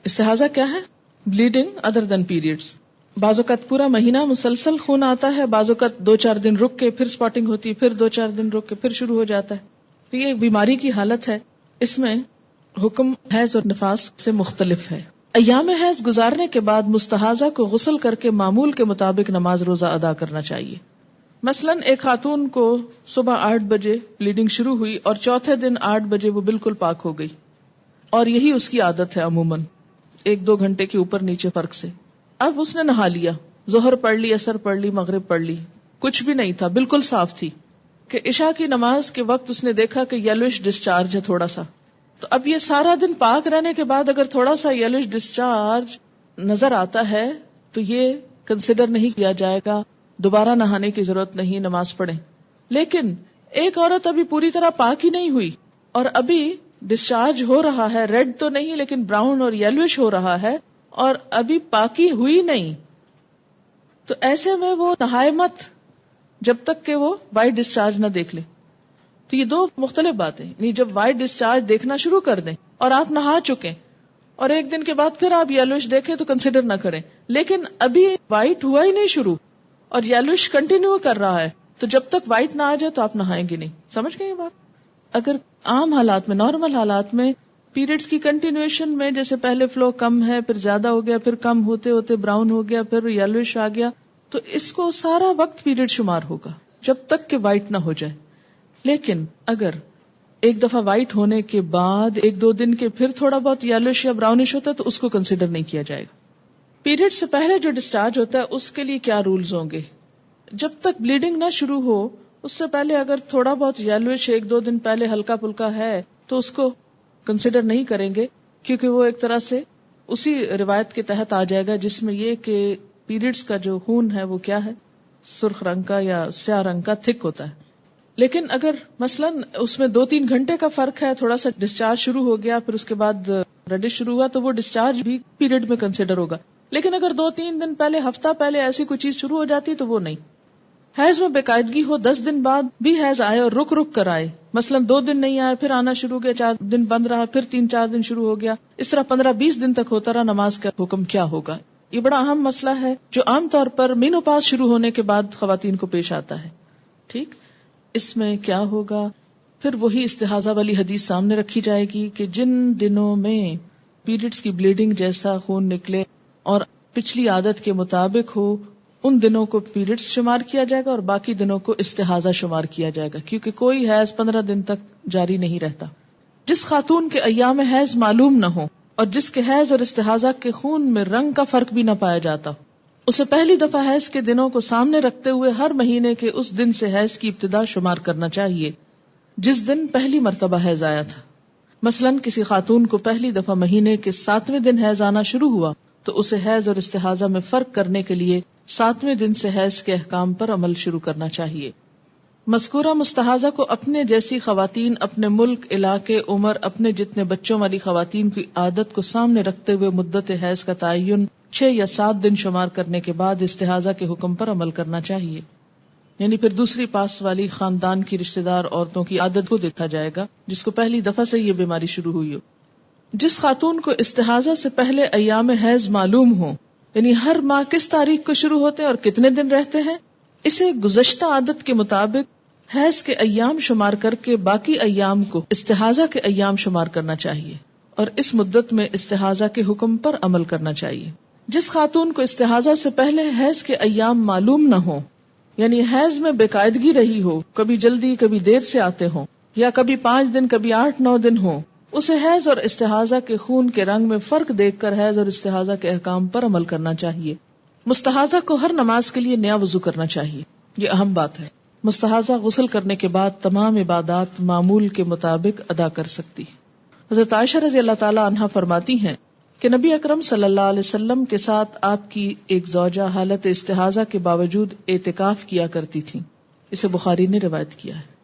استحاضہ کیا ہے؟ Bleeding other دین periods. بعض اوقات پورا مہینہ مسلسل خون آتا ہے، بعض اوقات 2-4 دن رک کے پھر اسپاٹنگ ہوتی ہے، پھر 2-4 دن رک کے پھر شروع ہو جاتا ہے. تو یہ ایک بیماری کی حالت ہے. اس میں حکم حیض اور نفاس سے مختلف ہے. ایام حیض گزارنے کے بعد مستحاضہ کو غسل کر کے معمول کے مطابق نماز روزہ ادا کرنا چاہیے. مثلاً ایک خاتون کو صبح 8 بجے بلیڈنگ شروع ہوئی اور چوتھے دن 8 بجے وہ بالکل پاک ہو گئی، اور یہی اس کی عادت ہے عموماً 1-2 گھنٹے کے اوپر نیچے فرق سے. اب اس نے نہا لیا، ظہر پڑھ لی، عصر پڑھ لی، مغرب پڑھ لی، کچھ بھی نہیں تھا، بالکل صاف تھی کہ عشاء کی نماز کے وقت اس نے دیکھا کہ یلوش ڈسچارج ہے تھوڑا سا. تو اب یہ سارا دن پاک رہنے کے بعد اگر تھوڑا سا یلوش ڈسچارج نظر آتا ہے تو یہ کنسیڈر نہیں کیا جائے گا، دوبارہ نہانے کی ضرورت نہیں، نماز پڑھیں. لیکن ایک عورت ابھی پوری طرح پاک ہی نہیں ہوئی اور ابھی ڈسچارج ہو رہا ہے، ریڈ تو نہیں لیکن براؤن اور یلوش ہو رہا ہے، اور ابھی پاکی ہوئی نہیں، تو ایسے میں وہ نہائے مت جب تک کہ وہ وائٹ ڈسچارج نہ دیکھ لے. تو یہ 2 مختلف باتیں. یعنی جب وائٹ ڈسچارج دیکھنا شروع کر دیں اور آپ نہا چکے اور 1 دن کے بعد پھر آپ یلوش دیکھیں تو کنسیڈر نہ کریں. لیکن ابھی وائٹ ہوا ہی نہیں شروع اور یلوش کنٹینیو کر رہا ہے، تو جب تک وائٹ نہ آ جائے تو آپ نہائیں گے نہیں. سمجھ گئے یہ بات؟ اگر عام حالات میں، نارمل حالات میں پیریڈز کی کنٹینویشن میں جیسے پہلے فلو کم ہے، پھر زیادہ ہو گیا، پھر کم ہوتے ہوتے براؤن ہو گیا، پھر یلوش آ گیا، تو اس کو سارا وقت پیریڈ شمار ہوگا جب تک کہ وائٹ نہ ہو جائے. لیکن اگر ایک دفعہ وائٹ ہونے کے بعد 1-2 دن کے پھر تھوڑا بہت یلوش یا براؤنش ہوتا ہے تو اس کو کنسیڈر نہیں کیا جائے گا. پیریڈ سے پہلے جو ڈسچارج ہوتا ہے اس کے لیے کیا رولز ہوں گے؟ جب تک بلیڈنگ نہ شروع ہو اس سے پہلے اگر تھوڑا بہت یلوش 1-2 دن پہلے ہلکا پھلکا ہے تو اس کو کنسیڈر نہیں کریں گے، کیونکہ وہ ایک طرح سے اسی روایت کے تحت آ جائے گا جس میں یہ کہ پیریڈز کا جو خون ہے وہ کیا ہے، سرخ رنگ کا یا سیاہ رنگ کا، تھک ہوتا ہے. لیکن اگر مثلاً اس میں 2-3 گھنٹے کا فرق ہے، تھوڑا سا ڈسچارج شروع ہو گیا پھر اس کے بعد ریڈش شروع ہوا تو وہ ڈسچارج بھی پیریڈ میں کنسیڈر ہوگا. لیکن اگر 2-3 دن پہلے، ہفتہ پہلے ایسی کوئی چیز شروع ہو جاتی تو وہ نہیں. حیض میں باقاعدگی ہو، 10 دن بعد بھی حیض آئے اور رک رک کر آئے، مثلاً 2 دن نہیں آئے پھر آنا شروع ہو گیا، 4 دن بند رہا پھر 3-4 دن شروع ہو گیا، اس طرح 15-20 دن تک ہوتا رہا، نماز کا حکم کیا ہوگا؟ یہ بڑا اہم مسئلہ ہے جو عام طور پر مینوپاز شروع ہونے کے بعد خواتین کو پیش آتا ہے. ٹھیک، اس میں کیا ہوگا؟ پھر وہی استحاضہ والی حدیث سامنے رکھی جائے گی کہ جن دنوں میں پیریڈز کی بلیڈنگ جیسا خون نکلے اور پچھلی عادت کے مطابق ہو ان دنوں کو پیریڈز شمار کیا جائے گا اور باقی دنوں کو استحاضہ شمار کیا جائے گا، کیونکہ کوئی حیض 15 دن تک جاری نہیں رہتا. جس خاتون کے ایام حیض معلوم نہ ہو اور جس کے حیض اور استحاضہ کے خون میں رنگ کا فرق بھی نہ پایا جاتا، اسے پہلی دفعہ حیض کے دنوں کو سامنے رکھتے ہوئے ہر مہینے کے اس دن سے حیض کی ابتدا شمار کرنا چاہیے جس دن پہلی مرتبہ حیض آیا تھا. مثلاً کسی خاتون کو پہلی دفعہ مہینے کے 7ویں دن حیض آنا شروع ہوا تو اسے حیض اور استحاضہ میں فرق کرنے کے لیے 7ویں دن سے حیض کے احکام پر عمل شروع کرنا چاہیے. مذکورہ مستحاضہ کو اپنے جیسی خواتین، اپنے ملک، علاقے، عمر، اپنے جتنے بچوں والی خواتین کی عادت کو سامنے رکھتے ہوئے مدت حیض کا تعین 6 یا 7 دن شمار کرنے کے بعد استحاضہ کے حکم پر عمل کرنا چاہیے. یعنی پھر دوسری پاس والی خاندان کی رشتہ دار عورتوں کی عادت کو دیکھا جائے گا جس کو پہلی دفعہ سے یہ بیماری شروع ہوئی ہو. جس خاتون کو استحاضہ سے پہلے ایام حیض معلوم ہو، یعنی ہر ماہ کس تاریخ کو شروع ہوتے ہیں اور کتنے دن رہتے ہیں، اسے گزشتہ عادت کے مطابق حیض کے ایام شمار کر کے باقی ایام کو استحاضہ کے ایام شمار کرنا چاہیے اور اس مدت میں استحاضہ کے حکم پر عمل کرنا چاہیے. جس خاتون کو استحاضہ سے پہلے حیض کے ایام معلوم نہ ہو، یعنی حیض میں بے قاعدگی رہی ہو، کبھی جلدی کبھی دیر سے آتے ہوں یا کبھی 5 دن کبھی 8-9 دن ہوں، اسے حیض اور استحاضہ کے خون کے رنگ میں فرق دیکھ کر حیض اور استحاضہ کے احکام پر عمل کرنا چاہیے. مستحاضہ کو ہر نماز کے لیے نیا وضو کرنا چاہیے، یہ اہم بات ہے. مستحاضہ غسل کرنے کے بعد تمام عبادات معمول کے مطابق ادا کر سکتی ہے. حضرت عائشہ رضی اللہ تعالی عنہا فرماتی ہیں کہ نبی اکرم صلی اللہ علیہ وسلم کے ساتھ آپ کی ایک زوجہ حالت استحاضہ کے باوجود اعتکاف کیا کرتی تھی. اسے بخاری نے روایت کیا ہے.